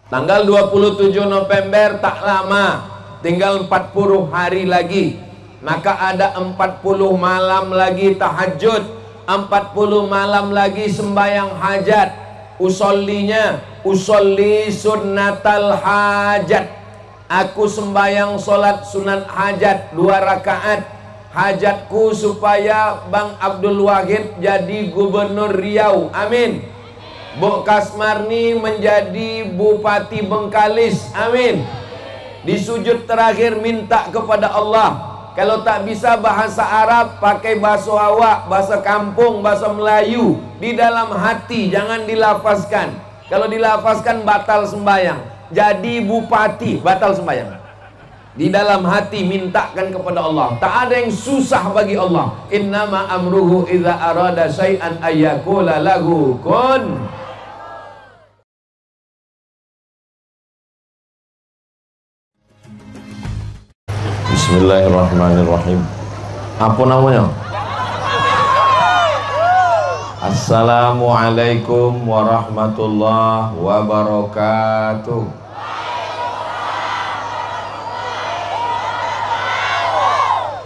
Tanggal 27 November tak lama, tinggal 40 hari lagi. Maka ada 40 malam lagi tahajud, 40 malam lagi sembahyang hajat. Usolli sunnatal hajat. Aku sembahyang solat sunat hajat 2 rakaat. Hajatku supaya Bang Abdul Wahid jadi gubernur Riau, amin. Bu Kasmarni menjadi Bupati Bengkalis, amin. Di sujud terakhir minta kepada Allah, kalau tak bisa bahasa Arab, pakai bahasa awak, bahasa kampung, bahasa Melayu. Di dalam hati, jangan dilafazkan. Kalau dilafazkan batal sembahyang. Jadi bupati, batal sembahyang. Di dalam hati mintakan kepada Allah. Tak ada yang susah bagi Allah. Innama amruhu idza arada syai'an ayyakula lahu kun. Bismillahirrahmanirrahim. Apa namanya? Assalamualaikum warahmatullahi wabarakatuh.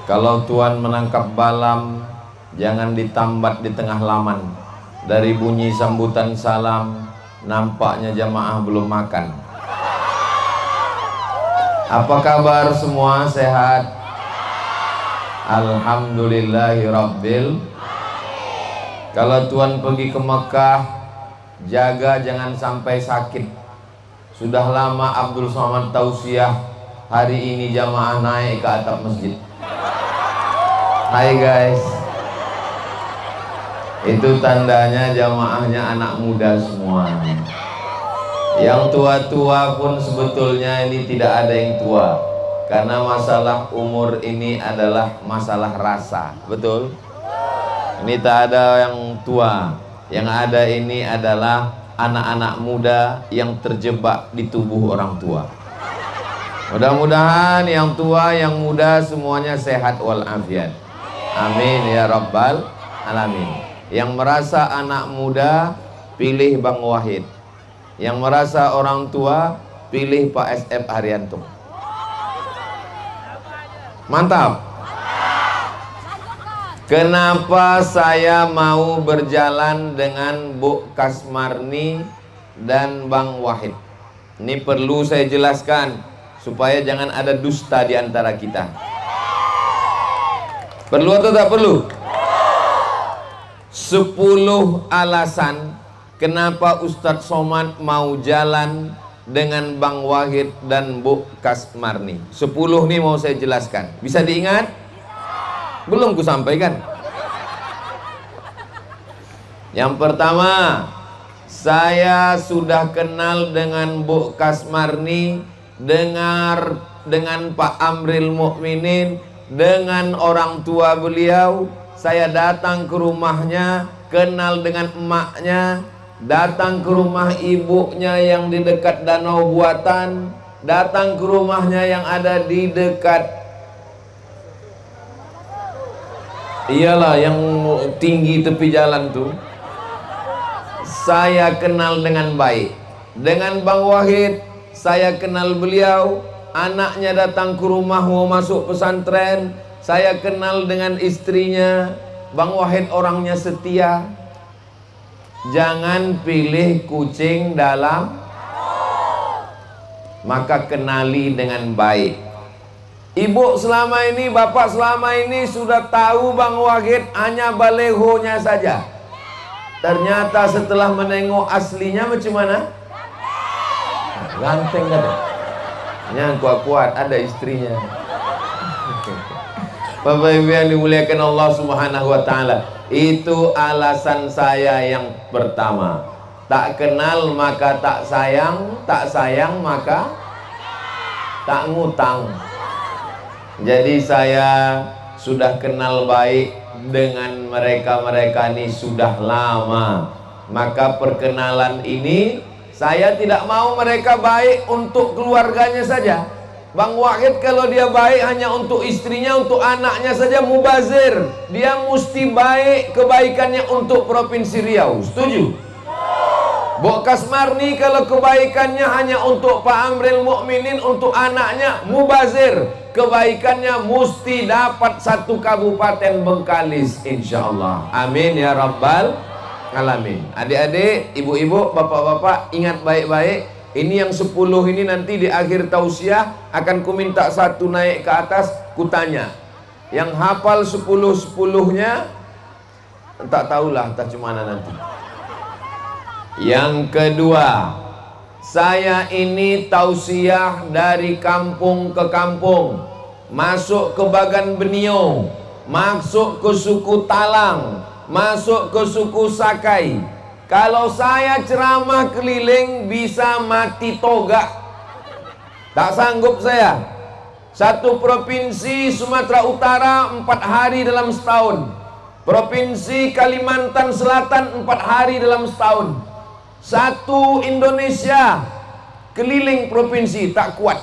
Kalau tuan menangkap balam, jangan ditambat di tengah laman. Dari bunyi sambutan salam, nampaknya jamaah belum makan. Apa kabar semua? Sehat? Alhamdulillahirabbil. Kalau tuan pergi ke Mekah, jaga jangan sampai sakit. Sudah lama Abdul Somad tausiah, hari ini jamaah naik ke atap masjid. Hai guys, itu tandanya jamaahnya anak muda semua. Yang tua-tua pun sebetulnya ini tidak ada yang tua, karena masalah umur ini adalah masalah rasa, betul? Ini tak ada yang tua, yang ada ini adalah anak-anak muda yang terjebak di tubuh orang tua. Mudah-mudahan yang tua, yang muda semuanya sehat walafiat. Amin ya rabbal alamin. Yang merasa anak muda, pilih Bang Wahid. Yang merasa orang tua, pilih Pak SF Haryanto. Mantap. Kenapa saya mau berjalan dengan Bu Kasmarni dan Bang Wahid? Ini perlu saya jelaskan supaya jangan ada dusta di antara kita. Perlu atau tak perlu? 10 alasan kenapa Ustadz Somad mau jalan dengan Bang Wahid dan Bu Kasmarni. 10 nih mau saya jelaskan. Bisa diingat? Belum ku sampaikan. Yang pertama, saya sudah kenal dengan Bu Kasmarni, dengan Pak Amril Mukminin, dengan orang tua beliau. Saya datang ke rumahnya, kenal dengan emaknya, datang ke rumah ibunya yang di dekat Danau Buatan, datang ke rumahnya yang ada di dekat, iyalah yang tinggi tepi jalan tuh. Saya kenal dengan baik. Dengan Bang Wahid, saya kenal beliau. Anaknya datang ke rumah mau masuk pesantren, saya kenal dengan istrinya. Bang Wahid orangnya setia. Jangan pilih kucing dalam, maka kenali dengan baik. Ibu selama ini, bapak selama ini sudah tahu Bang Wahid hanya balehonya saja. Ternyata setelah menengok aslinya macam mana? Ganteng kan? Yang kuat-kuat ada istrinya. Bapak Ibu yang dimuliakan Allah Subhanahu wa taala, itu alasan saya yang pertama. Tak kenal maka tak sayang, tak sayang maka tak ngutang. Jadi saya sudah kenal baik dengan mereka-mereka ini sudah lama. Maka perkenalan ini saya tidak mau mereka baik untuk keluarganya saja. Bang Wahid kalau dia baik hanya untuk istrinya, untuk anaknya saja mubazir. Dia mesti baik kebaikannya untuk Provinsi Riau. Setuju? Bu Kasmarni kalau kebaikannya hanya untuk Pak Amril Mukminin, untuk anaknya, mubazir. Kebaikannya mesti dapat satu kabupaten Bengkalis, insya Allah. Amin ya Rabbal Alamin. Adik-adik, ibu-ibu, bapak-bapak, ingat baik-baik. Ini yang 10 ini nanti di akhir tausiah akan ku minta satu naik ke atas, kutanya. Yang hafal 10-10-nya, tak tahulah tak cemana nanti. Yang kedua, saya ini tausiah dari kampung ke kampung, masuk ke Bagan Benio, masuk ke suku Talang, masuk ke suku Sakai. Kalau saya ceramah keliling bisa mati toga, tak sanggup saya. Satu provinsi Sumatera Utara 4 hari dalam setahun, provinsi Kalimantan Selatan 4 hari dalam setahun. Satu Indonesia keliling provinsi tak kuat.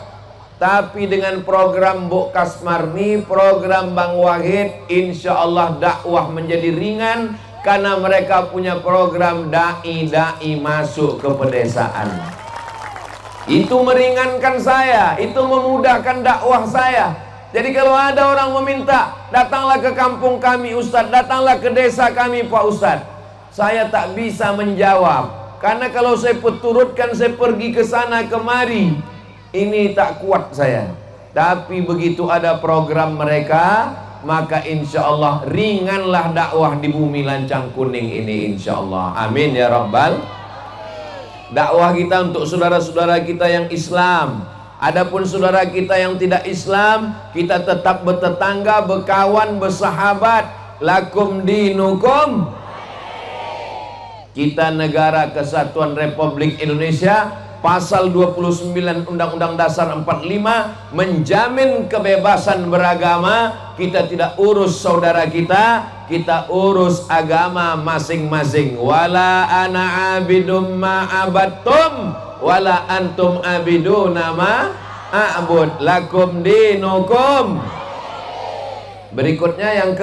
Tapi dengan program Bu Kasmarni, program Bang Wahid, insya Allah dakwah menjadi ringan. Karena mereka punya program da'i masuk ke pedesaan. Itu meringankan saya, itu memudahkan dakwah saya. Jadi kalau ada orang meminta, datanglah ke kampung kami Ustadz, datanglah ke desa kami Pak Ustadz, saya tak bisa menjawab. Karena kalau saya peturutkan, saya pergi ke sana kemari, ini tak kuat saya. Tapi begitu ada program mereka, maka insya Allah ringanlah dakwah di bumi lancang kuning ini, insya Allah. Amin ya Rabbal. Dakwah kita untuk saudara-saudara kita yang Islam. Adapun saudara kita yang tidak Islam, kita tetap bertetangga, berkawan, bersahabat. Lakum dinukum. Kita negara Kesatuan Republik Indonesia, pasal 29 Undang-Undang Dasar 45 menjamin kebebasan beragama. Kita tidak urus saudara kita, kita urus agama masing-masing. Wala ana abidum ma abattum wala antum abiduna ma a'bud lakum dinukum. Berikutnya yang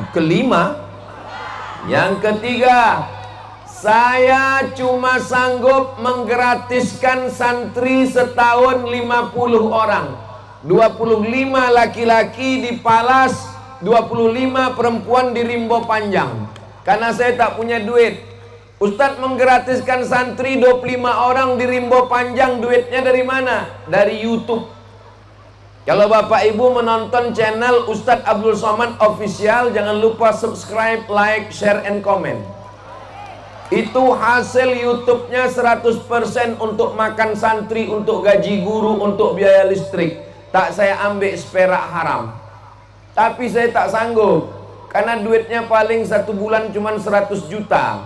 kelima. Yang ketiga, saya cuma sanggup menggratiskan santri setahun 50 orang. 25 laki-laki di Palas, 25 perempuan di Rimbo Panjang. Karena saya tak punya duit. Ustadz menggratiskan santri 25 orang di Rimbo Panjang, duitnya dari mana? Dari YouTube. Kalau Bapak Ibu menonton channel Ustadz Abdul Somad Official, jangan lupa subscribe, like, share, and comment. Itu hasil YouTube-nya 100% untuk makan santri, untuk gaji guru, untuk biaya listrik. Tak saya ambil seperak haram. Tapi saya tak sanggup, karena duitnya paling satu bulan cuma 100 juta.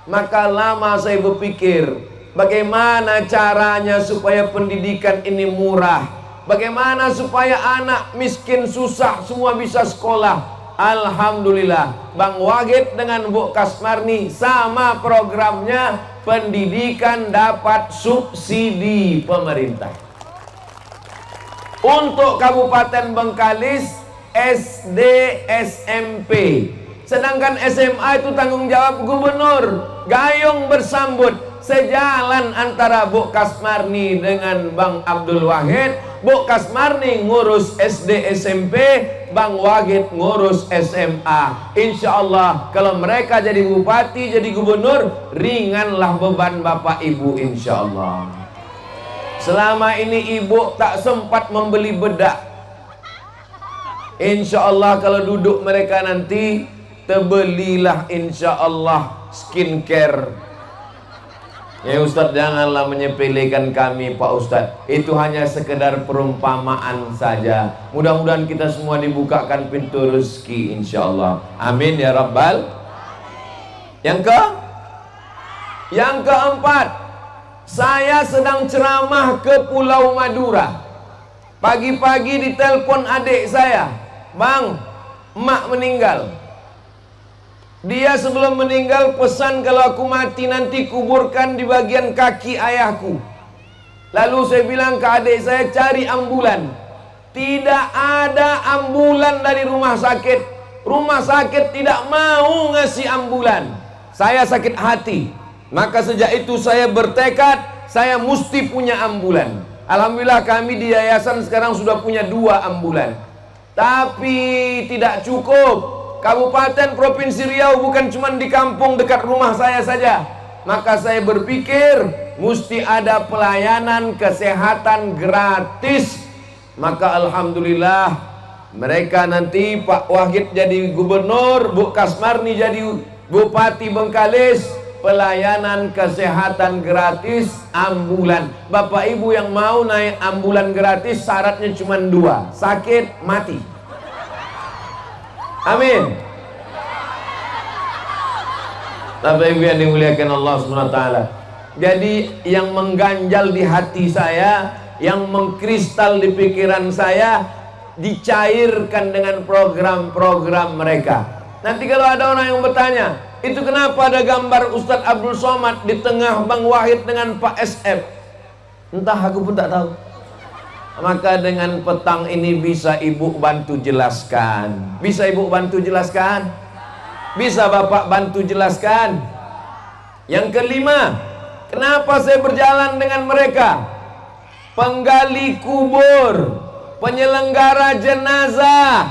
Maka lama saya berpikir, bagaimana caranya supaya pendidikan ini murah. Bagaimana supaya anak miskin susah semua bisa sekolah. Alhamdulillah, Bang Wahid dengan Bu Kasmarni sama programnya, pendidikan dapat subsidi pemerintah. Untuk Kabupaten Bengkalis, SD, SMP. Sedangkan SMA itu tanggung jawab gubernur. Gayung bersambut. Sejalan antara Bu Kasmarni dengan Bang Abdul Wahid. Bu Kasmarni ngurus SD SMP, Bang Wahid ngurus SMA. Insya Allah kalau mereka jadi bupati, jadi gubernur, ringanlah beban Bapak Ibu, insya Allah. Selama ini ibu tak sempat membeli bedak. Insya Allah kalau duduk mereka nanti, terbelilah insya Allah skincare. Ya Ustadz, janganlah menyepelekan kami Pak Ustadz. Itu hanya sekedar perumpamaan saja. Mudah-mudahan kita semua dibukakan pintu rezeki insya Allah. Amin ya Rabbal. Yang keempat, saya sedang ceramah ke Pulau Madura. Pagi-pagi ditelepon adik saya, Bang, emak meninggal. Dia sebelum meninggal pesan kalau aku mati nanti kuburkan di bagian kaki ayahku. Lalu saya bilang ke adik saya, cari ambulan. Tidak ada ambulan dari rumah sakit. Rumah sakit tidak mau ngasih ambulan. Saya sakit hati. Maka sejak itu saya bertekad, saya mesti punya ambulan. Alhamdulillah kami di yayasan sekarang sudah punya 2 ambulan. Tapi tidak cukup. Kabupaten Provinsi Riau bukan cuma di kampung dekat rumah saya saja. Maka saya berpikir mesti ada pelayanan kesehatan gratis. Maka alhamdulillah mereka nanti Pak Wahid jadi gubernur, Bu Kasmarni jadi Bupati Bengkalis, pelayanan kesehatan gratis ambulan. Bapak Ibu yang mau naik ambulan gratis syaratnya cuma 2, sakit mati. Amin. Bapak Ibu yang dimuliakan Allah SWT. Jadi yang mengganjal di hati saya, yang mengkristal di pikiran saya, dicairkan dengan program-program mereka. Nanti kalau ada orang yang bertanya, itu kenapa ada gambar Ustadz Abdul Somad di tengah Bang Wahid dengan Pak SF? Entah, aku pun tak tahu. Maka dengan petang ini bisa Ibu bantu jelaskan. Bisa Ibu bantu jelaskan? Bisa Bapak bantu jelaskan? Yang kelima, kenapa saya berjalan dengan mereka? Penggali kubur, penyelenggara jenazah,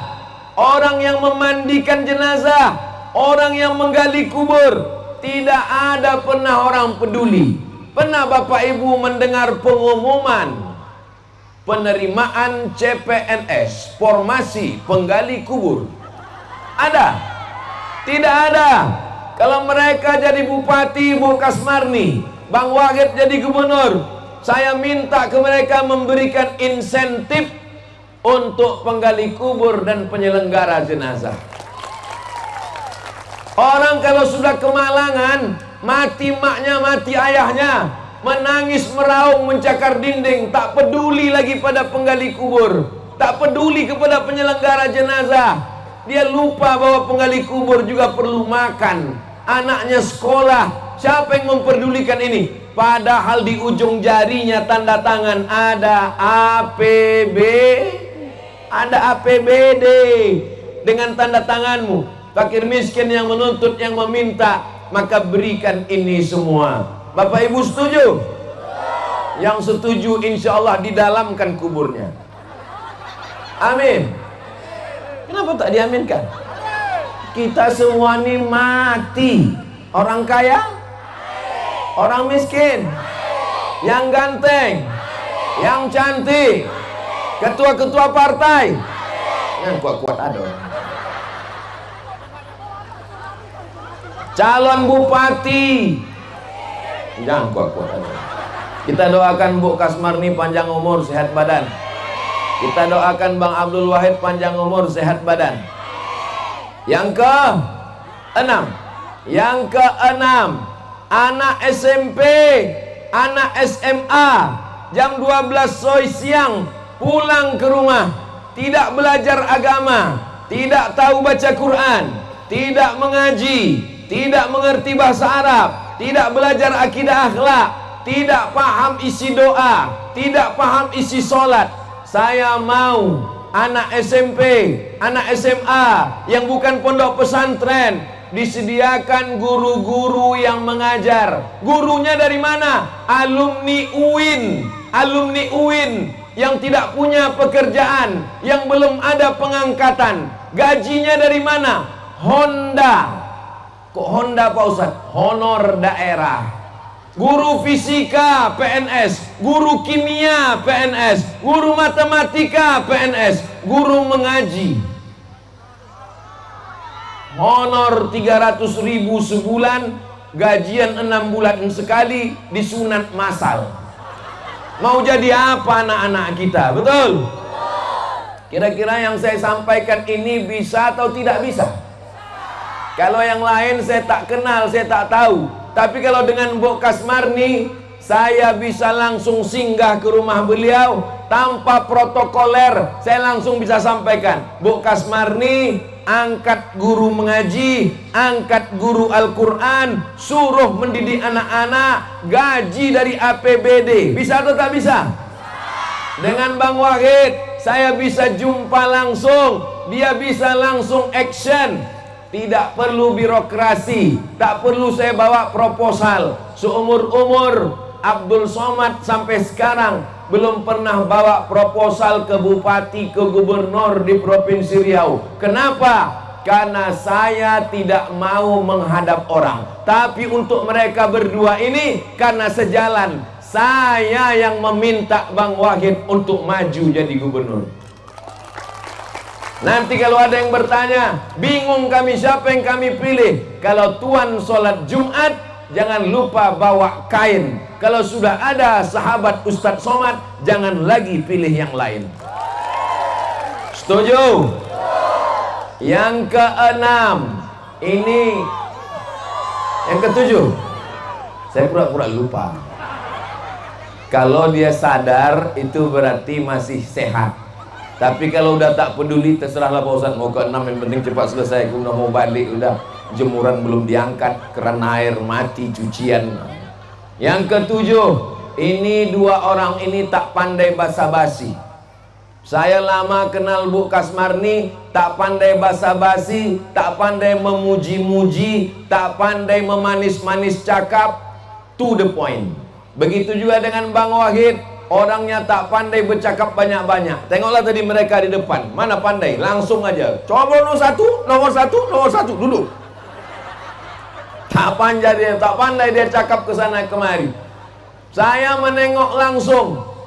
orang yang memandikan jenazah, orang yang menggali kubur. Tidak ada pernah orang peduli. Pernah Bapak Ibu mendengar pengumuman penerimaan CPNS, formasi penggali kubur? Ada? Tidak ada. Kalau mereka jadi bupati, Bu Kasmarni, Bang Wahid jadi gubernur, saya minta ke mereka memberikan insentif untuk penggali kubur dan penyelenggara jenazah. Orang kalau sudah kemalangan, mati maknya, mati ayahnya, menangis meraung mencakar dinding, tak peduli lagi pada penggali kubur, tak peduli kepada penyelenggara jenazah. Dia lupa bahwa penggali kubur juga perlu makan, anaknya sekolah. Siapa yang memperdulikan ini? Padahal di ujung jarinya tanda tangan ada APB, ada APBD dengan tanda tanganmu. Fakir miskin yang menuntut, yang meminta, maka berikan ini semua. Bapak Ibu setuju? Yang setuju insya Allah didalamkan kuburnya. Amin. Kenapa tak diaminkan? Kita semua ini mati. Orang kaya, orang miskin, yang ganteng, yang cantik, ketua-ketua partai, yang kuat-kuat ada, calon bupati, jangan kuat-kuat ada. Kita doakan Bu Kasmarni panjang umur, sehat badan. Kita doakan Bang Abdul Wahid panjang umur, sehat badan. Yang ke-6, anak SMP, anak SMA, jam 12 soi siang pulang ke rumah, tidak belajar agama, tidak tahu baca Quran, tidak mengaji, tidak mengerti bahasa Arab, tidak belajar akidah akhlak, tidak paham isi doa, tidak paham isi sholat. Saya mau anak SMP, anak SMA yang bukan pondok pesantren disediakan guru-guru yang mengajar. Gurunya dari mana? Alumni UIN, alumni UIN yang tidak punya pekerjaan, yang belum ada pengangkatan. Gajinya dari mana? Honda. Kok Honda Pak Ustadz? Honor daerah. Guru fisika PNS, guru kimia PNS, guru matematika PNS, guru mengaji. Honor 300.000 sebulan, gajian 6 bulan sekali, disunat massal. Mau jadi apa anak-anak kita? Betul? Kira-kira yang saya sampaikan ini bisa atau tidak bisa? Kalau yang lain saya tak kenal, saya tak tahu. Tapi kalau dengan Bu Kasmarni, saya bisa langsung singgah ke rumah beliau tanpa protokoler. Saya langsung bisa sampaikan, Bu Kasmarni, angkat guru mengaji, angkat guru Al-Quran, suruh mendidik anak-anak, gaji dari APBD. Bisa atau tak bisa? Dengan Bang Wahid, saya bisa jumpa langsung, dia bisa langsung action. Tidak perlu birokrasi, tak perlu saya bawa proposal. Seumur-umur Abdul Somad sampai sekarang belum pernah bawa proposal ke bupati, ke gubernur di Provinsi Riau. Kenapa? Karena saya tidak mau menghadap orang. Tapi untuk mereka berdua ini, karena sejalan, saya yang meminta Bang Wahid untuk maju jadi gubernur. Nanti kalau ada yang bertanya, bingung kami siapa yang kami pilih. Kalau tuan sholat Jumat, jangan lupa bawa kain. Kalau sudah ada sahabat Ustadz Somad, jangan lagi pilih yang lain. Setuju? Yang keenam, ini yang ketujuh. Saya pura-pura lupa. Kalau dia sadar, itu berarti masih sehat. Tapi kalau udah tak peduli, terserahlah Pak Ustadz. Mau ke enam, yang penting cepat selesai. Udah mau balik, udah jemuran belum diangkat, keran air mati, cucian. Yang ketujuh, ini dua orang ini tak pandai basa-basi. Saya lama kenal Bu Kasmarni, tak pandai basa-basi, tak pandai memuji-muji, tak pandai memanis-manis cakap, to the point. Begitu juga dengan Bang Wahid, orangnya tak pandai bercakap banyak-banyak. Tengoklah tadi mereka di depan, mana pandai, langsung aja. Coba nomor satu, duduk. Tak pandai dia cakap ke sana kemari. Saya menengok langsung.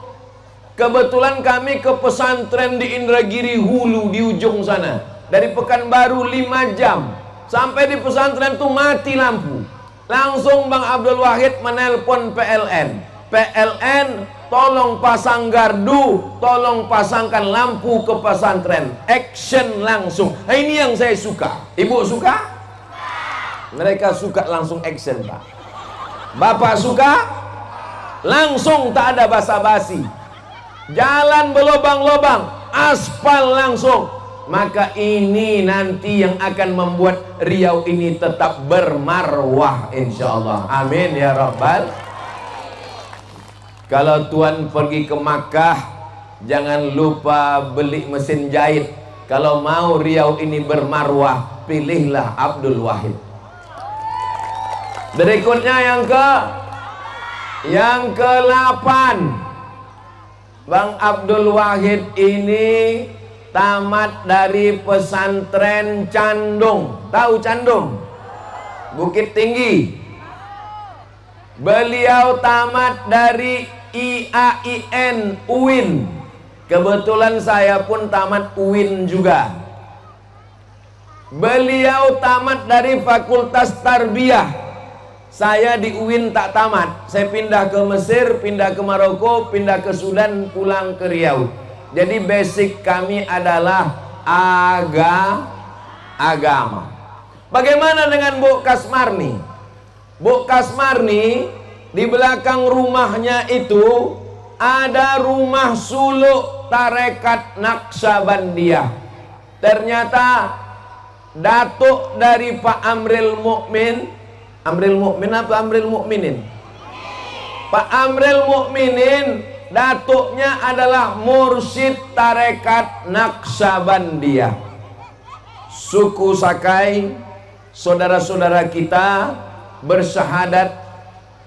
Kebetulan kami ke pesantren di Indragiri Hulu di ujung sana. Dari Pekanbaru 5 jam. Sampai di pesantren itu mati lampu. Langsung Bang Abdul Wahid menelpon PLN. PLN, tolong pasang gardu, tolong pasangkan lampu ke pesantren. Action langsung. Nah, ini yang saya suka. Ibu suka? Mereka suka langsung action, Pak. Bapak suka? Langsung, tak ada basa-basi. Jalan berlobang-lobang, aspal langsung. Maka ini nanti yang akan membuat Riau ini tetap bermarwah, insyaallah. Amin ya rabbal. Kalau tuan pergi ke Makkah, jangan lupa beli mesin jahit. Kalau mau Riau ini bermarwah, pilihlah Abdul Wahid. Berikutnya yang ke-8. Bang Abdul Wahid ini tamat dari pesantren Candung. Tahu Candung? Bukit Tinggi. Beliau tamat dari IAIN UIN. Kebetulan saya pun tamat UIN juga. Beliau tamat dari Fakultas Tarbiyah. Saya di UIN tak tamat. Saya pindah ke Mesir, pindah ke Maroko, pindah ke Sudan, pulang ke Riau. Jadi basic kami adalah agama. Bagaimana dengan Bu Kasmarni? Bu Kasmarni, di belakang rumahnya itu ada rumah suluk tarekat Naqsabandiyah. Ternyata datuk dari Pak Amril Mukmin. Amril Mukmin apa Amril Mukminin? Pak Amril Mukminin, datuknya adalah mursyid tarekat Naqsabandiyah. Suku Sakai, saudara-saudara kita bersyahadat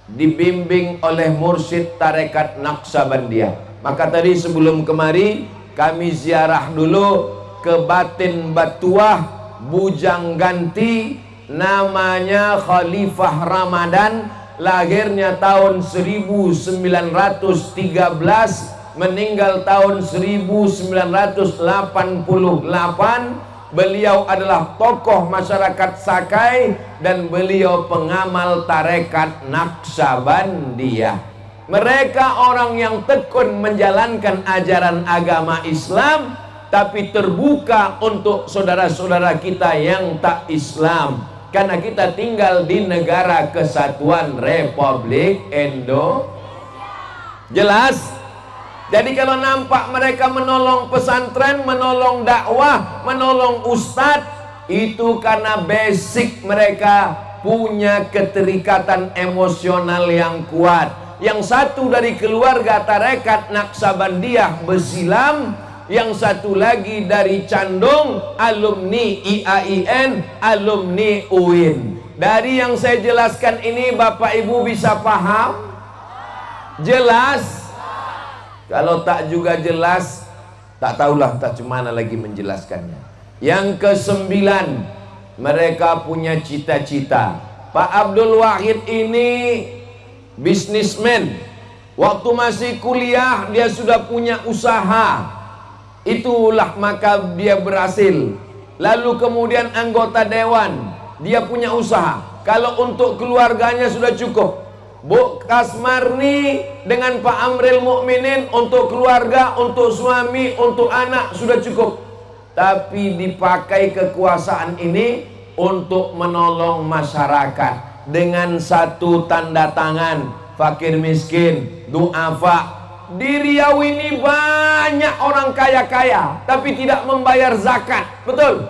dibimbing oleh mursyid tarekat Naqsabandiyah. Maka tadi sebelum kemari kami ziarah dulu ke Batin Batuah, Bujang Ganti. Namanya Khalifah Ramadan, lahirnya tahun 1913, meninggal tahun 1988. Beliau adalah tokoh masyarakat Sakai dan beliau pengamal tarekat Naqsabandiyah. Mereka orang yang tekun menjalankan ajaran agama Islam, tapi terbuka untuk saudara-saudara kita yang tak Islam. Karena kita tinggal di negara kesatuan Republik Indonesia. Jelas? Jadi kalau nampak mereka menolong pesantren, menolong dakwah, menolong ustadz, itu karena basic mereka punya keterikatan emosional yang kuat. Yang satu dari keluarga tarekat Naqsabandiyah Besilam, yang satu lagi dari Candung, alumni IAIN, alumni UIN. Dari yang saya jelaskan ini Bapak Ibu bisa paham? Jelas? Kalau tak juga jelas, tak tahulah tak cemana lagi menjelaskannya. Yang ke-9, mereka punya cita-cita. Pak Abdul Wahid ini bisnismen. Waktu masih kuliah dia sudah punya usaha. Itulah maka dia berhasil. Lalu kemudian anggota dewan, dia punya usaha. Kalau untuk keluarganya sudah cukup. Bu Kasmarni dengan Pak Amril Mukminin untuk keluarga, untuk suami, untuk anak sudah cukup. Tapi dipakai kekuasaan ini untuk menolong masyarakat dengan satu tanda tangan, fakir miskin, duafa. Di Riau ini banyak orang kaya-kaya tapi tidak membayar zakat. Betul?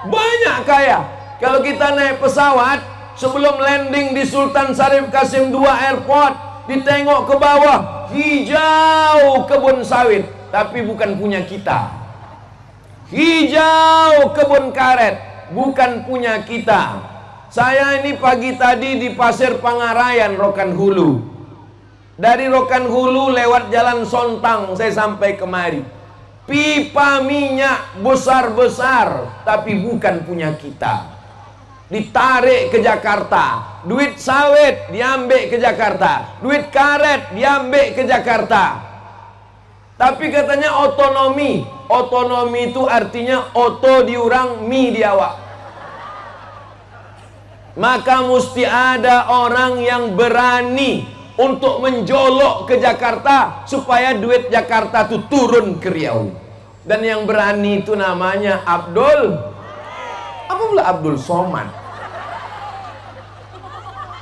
Banyak kaya. Kalau kita naik pesawat, sebelum landing di Sultan Syarif Kasim II Airport, ditengok ke bawah, hijau kebun sawit, tapi bukan punya kita. Hijau kebun karet, bukan punya kita. Saya ini pagi tadi di Pasir Pangarayan, Rokan Hulu. Dari Rokan Hulu lewat Jalan Sontang saya sampai kemari. Pipa minyak besar-besar, tapi bukan punya kita. Ditarik ke Jakarta, duit sawit diambil ke Jakarta, duit karet diambil ke Jakarta. Tapi katanya otonomi. Otonomi itu artinya oto diurang, mi diawak. Maka mesti ada orang yang berani untuk menjolok ke Jakarta supaya duit Jakarta itu turun ke Riau. Dan yang berani itu namanya Abdul. Apa pula Abdul Somad?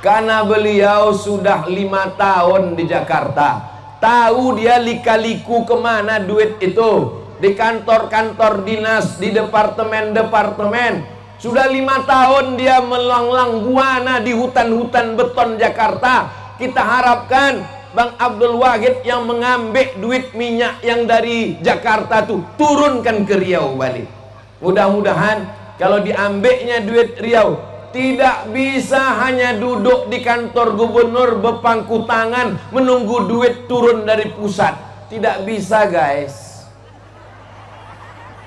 Karena beliau sudah 5 tahun di Jakarta, tahu dia lika-liku kemana duit itu. Di kantor-kantor dinas, di departemen-departemen. Sudah 5 tahun dia melanglang buana di hutan-hutan beton Jakarta. Kita harapkan Bang Abdul Wahid yang mengambil duit minyak yang dari Jakarta tuh turunkan ke Riau balik. Mudah-mudahan kalau diambilnya duit Riau, tidak bisa hanya duduk di kantor gubernur berpangku tangan menunggu duit turun dari pusat. Tidak bisa guys.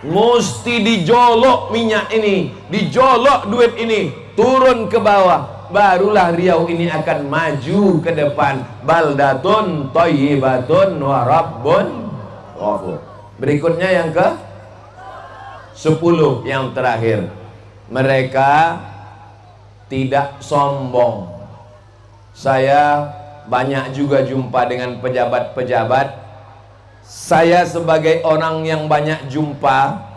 Mesti dijolok minyak ini, dijolok duit ini, turun ke bawah. Barulah Riau ini akan maju ke depan. Baldatun thayyibatun wa rabbun ghafur. Berikutnya yang ke 10, yang terakhir. Mereka tidak sombong. Saya banyak juga jumpa dengan pejabat-pejabat. Saya sebagai orang yang banyak jumpa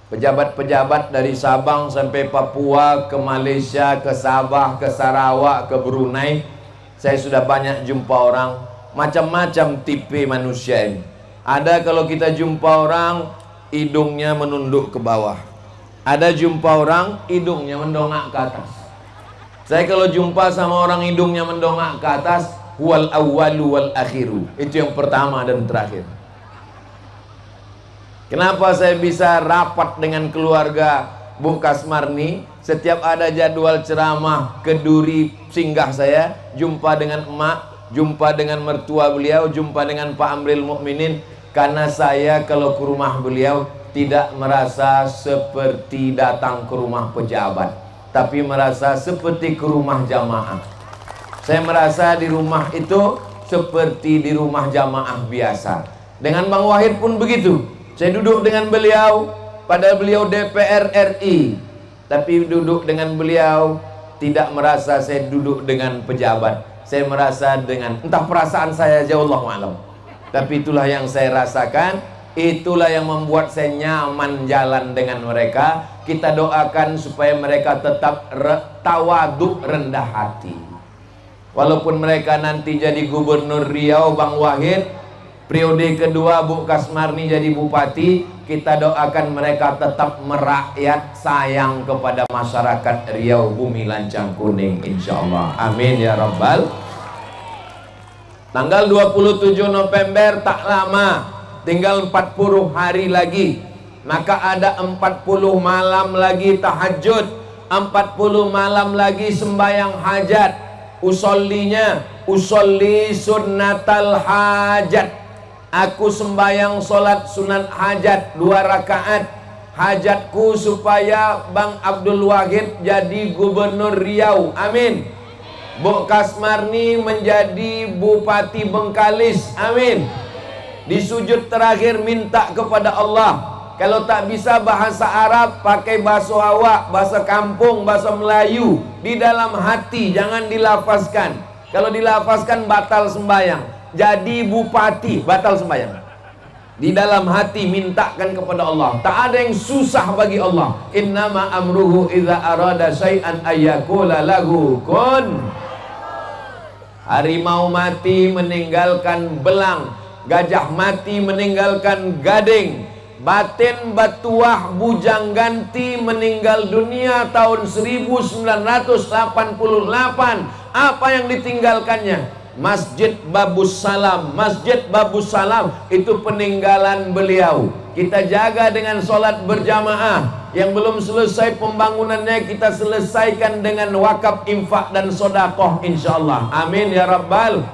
pejabat-pejabat dari Sabang sampai Papua, ke Malaysia, ke Sabah, ke Sarawak, ke Brunei. Saya sudah banyak jumpa orang, macam-macam tipe manusia ini. Ada kalau kita jumpa orang, hidungnya menunduk ke bawah. Ada jumpa orang, hidungnya mendongak ke atas. Saya kalau jumpa sama orang hidungnya mendongak ke atas, wal awwalu wal akhiru. Itu yang pertama dan terakhir. Kenapa saya bisa rapat dengan keluarga Bu Kasmarni? Setiap ada jadwal ceramah ke Duri singgah saya, jumpa dengan emak, jumpa dengan mertua beliau, jumpa dengan Pak Amril Mukminin. Karena saya kalau ke rumah beliau tidak merasa seperti datang ke rumah pejabat, tapi merasa seperti ke rumah jamaah. Saya merasa di rumah itu seperti di rumah jamaah biasa. Dengan Bang Wahid pun begitu. Saya duduk dengan beliau, padahal beliau DPR RI, tapi duduk dengan beliau tidak merasa saya duduk dengan pejabat. Saya merasa dengan, entah perasaan saya aja, Allahu a'lam. Tapi itulah yang saya rasakan, itulah yang membuat saya nyaman jalan dengan mereka. Kita doakan supaya mereka tetap tawaduk, rendah hati. Walaupun mereka nanti jadi gubernur Riau, Bang Wahid, periode kedua Bu Kasmarni jadi bupati, kita doakan mereka tetap merakyat, sayang kepada masyarakat Riau, bumi lancang kuning, insyaallah. Amin ya rabbal. Tanggal 27 November tak lama, tinggal 40 hari lagi. Maka ada 40 malam lagi tahajud 40 malam lagi sembahyang hajat. Usolli sunnatal hajat. Aku sembahyang solat sunat hajat 2 rakaat. Hajatku supaya Bang Abdul Wahid jadi gubernur Riau. Amin. Bu Kasmarni menjadi Bupati Bengkalis. Amin. Di sujud terakhir minta kepada Allah. Kalau tak bisa bahasa Arab, pakai bahasa awak, bahasa kampung, bahasa Melayu. Di dalam hati, jangan dilafazkan. Kalau dilafazkan batal sembahyang. Jadi bupati, batal sembahyang. Di dalam hati mintakan kepada Allah. Tak ada yang susah bagi Allah. Innama amruhu idza arada syai'an ayyakula lahu kun. Harimau mati meninggalkan belang, gajah mati meninggalkan gading. Batin Batuah Bujang Ganti meninggal dunia tahun 1988. Apa yang ditinggalkannya? Masjid Babus Salam. Masjid Babus Salam itu peninggalan beliau. Kita jaga dengan sholat berjamaah. Yang belum selesai pembangunannya kita selesaikan dengan wakaf, infak dan sodakoh insyaallah. Amin ya rabbal.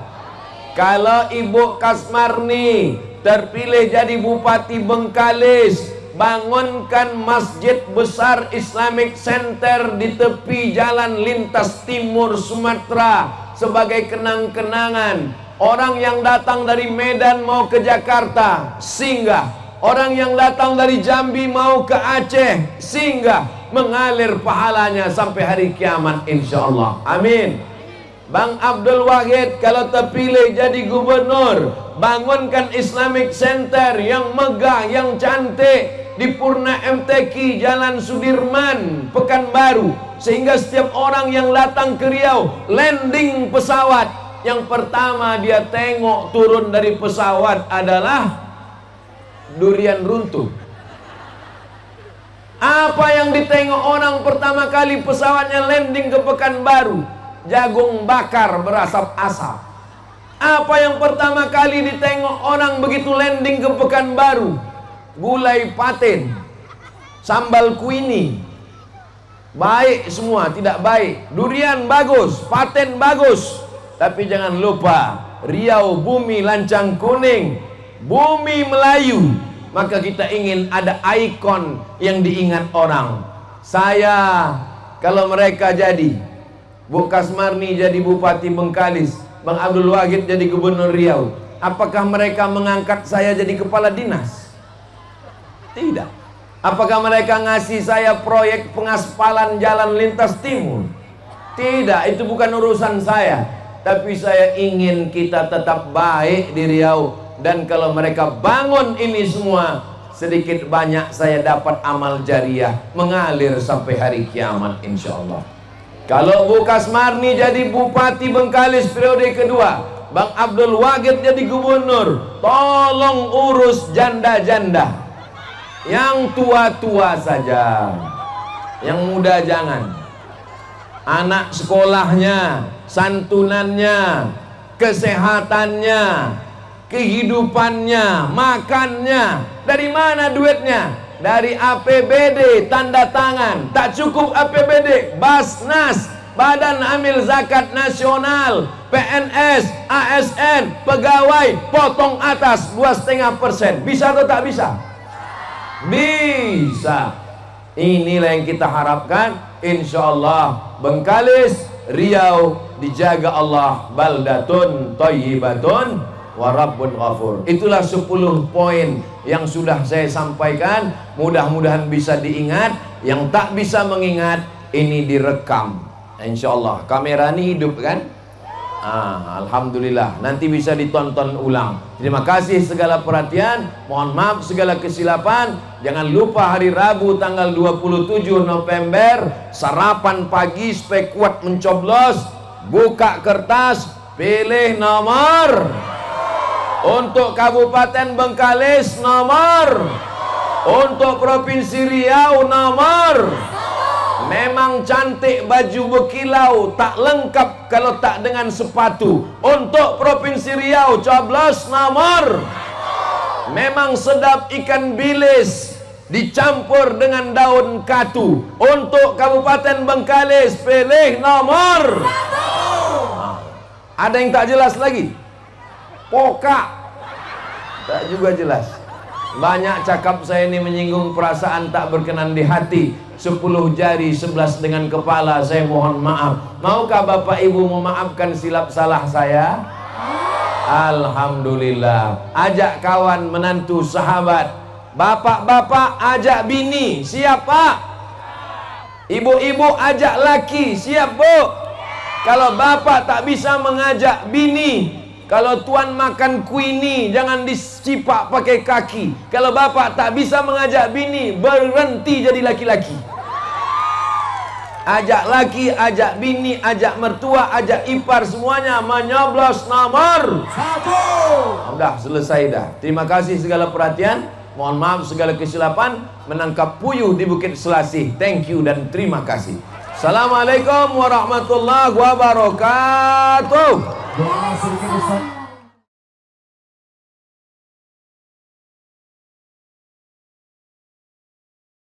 Kalau Ibu Kasmarni terpilih jadi Bupati Bengkalis, bangunkan masjid besar Islamic Center di tepi jalan lintas timur Sumatera sebagai kenang-kenangan. Orang yang datang dari Medan mau ke Jakarta singgah, orang yang datang dari Jambi mau ke Aceh singgah, mengalir pahalanya sampai hari kiamat insyaallah. Amin. Bang Abdul Wahid kalau terpilih jadi gubernur, bangunkan Islamic Center yang megah, yang cantik di Purna MTQ Jalan Sudirman, Pekanbaru, sehingga setiap orang yang datang ke Riau landing pesawat, yang pertama dia tengok turun dari pesawat adalah durian runtuh. Apa yang ditengok orang pertama kali pesawatnya landing ke Pekanbaru? Jagung bakar berasap-asap. Apa yang pertama kali ditengok orang begitu landing ke Pekanbaru? Gulai patin, sambal kuini. Baik semua, tidak baik. Durian bagus, patin bagus. Tapi jangan lupa, Riau bumi lancang kuning, bumi Melayu. Maka kita ingin ada ikon yang diingat orang. Saya, kalau mereka jadi Bu Kasmarni jadi Bupati Bengkalis, Bang Abdul Wahid jadi Gubernur Riau, apakah mereka mengangkat saya jadi kepala dinas? Tidak. Apakah mereka ngasih saya proyek pengaspalan jalan lintas timur? Tidak, itu bukan urusan saya. Tapi saya ingin kita tetap baik di Riau. Dan kalau mereka bangun ini semua, sedikit banyak saya dapat amal jariah mengalir sampai hari kiamat insyaallah. Kalau Bu Kasmarni jadi Bupati Bengkalis periode kedua, Bang Abdul Wahid jadi gubernur, tolong urus janda-janda. Yang tua-tua saja, yang muda jangan. Anak sekolahnya, santunannya, kesehatannya, kehidupannya, makannya, dari mana duitnya? Dari APBD, tanda tangan. Tak cukup APBD, Basnas, Badan Amil Zakat Nasional, PNS, ASN, pegawai, potong atas 2,5%. Bisa atau tak bisa? Bisa. Inilah yang kita harapkan. Insyaallah Bengkalis, Riau dijaga Allah, baldatun thayyibatun wa rabbun ghafur. Itulah 10 poin yang sudah saya sampaikan. Mudah-mudahan bisa diingat. Yang tak bisa mengingat, ini direkam. Insyaallah kamera ini hidup kan? Alhamdulillah, nanti bisa ditonton ulang. Terima kasih segala perhatian. Mohon maaf segala kesilapan. Jangan lupa hari Rabu tanggal 27 November sarapan pagi supaya kuat mencoblos. Buka kertas, pilih nomor. Untuk Kabupaten Bengkalis nomor. Untuk Provinsi Riau nomor. Memang cantik baju berkilau, tak lengkap kalau tak dengan sepatu. Untuk Provinsi Riau coblos nomor. Memang sedap ikan bilis, dicampur dengan daun katu. Untuk Kabupaten Bengkalis, pilih nomor 1. Ada yang tak jelas lagi? Pokak. Tak juga jelas. Banyak cakap saya ini menyinggung perasaan tak berkenan di hati. 10 jari 11 dengan kepala, saya mohon maaf. Maukah Bapak Ibu memaafkan silap salah saya? Alhamdulillah. Ajak kawan, menantu, sahabat. Bapak-bapak ajak bini. Siap Pak? Ibu-ibu ajak laki. Siap Bu? Kalau bapak tak bisa mengajak bini, kalau tuan makan kuini, jangan disipak pakai kaki. Kalau bapak tak bisa mengajak bini, berhenti jadi laki-laki. Ajak laki, ajak bini, ajak mertua, ajak ipar, semuanya menyoblos nomor 1. Udah selesai dah. Terima kasih segala perhatian. Mohon maaf segala kesilapan. Menangkap puyuh di Bukit Selasih. Thank you dan terima kasih. Assalamualaikum warahmatullahi wabarakatuh.